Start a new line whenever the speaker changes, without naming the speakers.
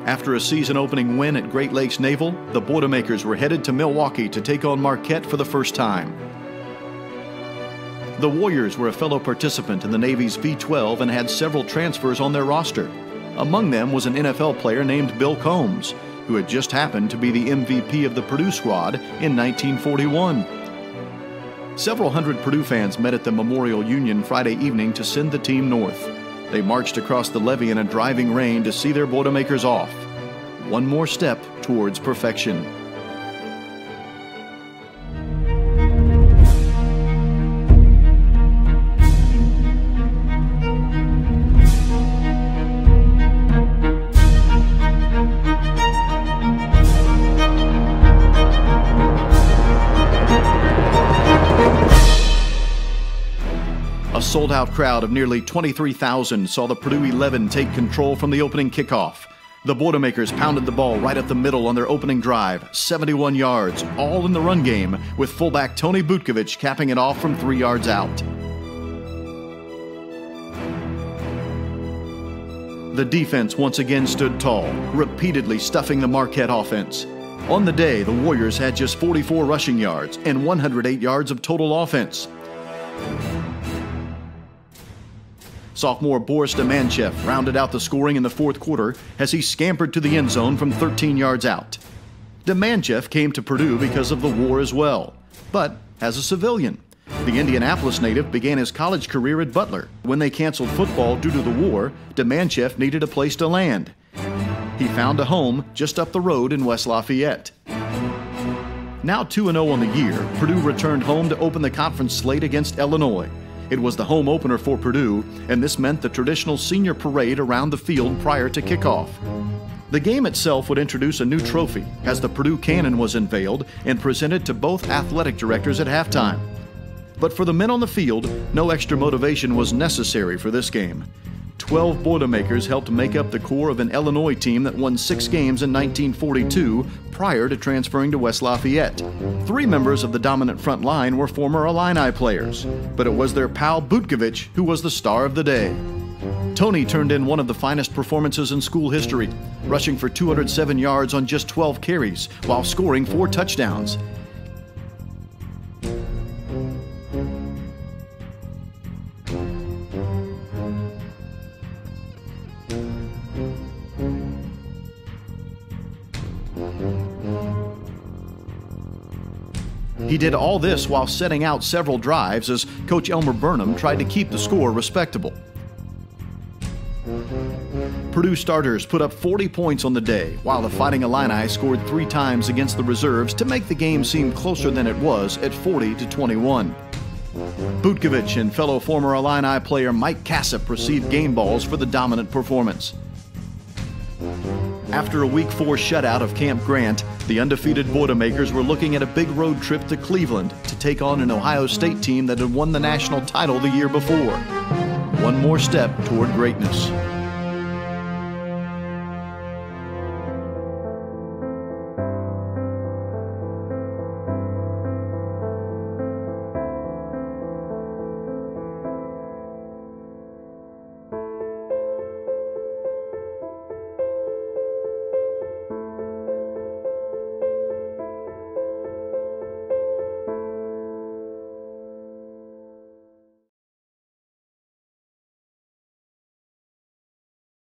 After a season-opening win at Great Lakes Naval, the Boilermakers were headed to Milwaukee to take on Marquette for the first time. The Warriors were a fellow participant in the Navy's V-12 and had several transfers on their roster. Among them was an NFL player named Bill Combs, who had just happened to be the MVP of the Purdue squad in 1941. Several hundred Purdue fans met at the Memorial Union Friday evening to send the team north. They marched across the levee in a driving rain to see their Boilermakers off. One more step towards perfection. A sold-out crowd of nearly 23,000 saw the Purdue 11 take control from the opening kickoff. The Boilermakers pounded the ball right up the middle on their opening drive, 71 yards, all in the run game, with fullback Tony Butkovich capping it off from 3 yards out. The defense once again stood tall, repeatedly stuffing the Marquette offense. On the day, the Warriors had just 44 rushing yards and 108 yards of total offense. Sophomore Boris Demanchev rounded out the scoring in the fourth quarter as he scampered to the end zone from 13 yards out. Demanchev came to Purdue because of the war as well, but as a civilian. The Indianapolis native began his college career at Butler. When they canceled football due to the war, Demanchev needed a place to land. He found a home just up the road in West Lafayette. Now 2-0 on the year, Purdue returned home to open the conference slate against Illinois. It was the home opener for Purdue, and this meant the traditional senior parade around the field prior to kickoff. The game itself would introduce a new trophy, as the Purdue cannon was unveiled and presented to both athletic directors at halftime. But for the men on the field, no extra motivation was necessary for this game. 12 Boilermakers helped make up the core of an Illinois team that won 6 games in 1942 prior to transferring to West Lafayette. 3 members of the dominant front line were former Illini players, but it was their pal Butkovich who was the star of the day. Tony turned in one of the finest performances in school history, rushing for 207 yards on just 12 carries while scoring 4 touchdowns. He did all this while setting out several drives as Coach Elmer Burnham tried to keep the score respectable. Purdue starters put up 40 points on the day, while the Fighting Illini scored 3 times against the reserves to make the game seem closer than it was at 40-21. Butkovich and fellow former Illini player Mike Cassip received game balls for the dominant performance. After a Week 4 shutout of Camp Grant, the undefeated Boilermakers were looking at a big road trip to Cleveland to take on an Ohio State team that had won the national title the year before. One more step toward greatness.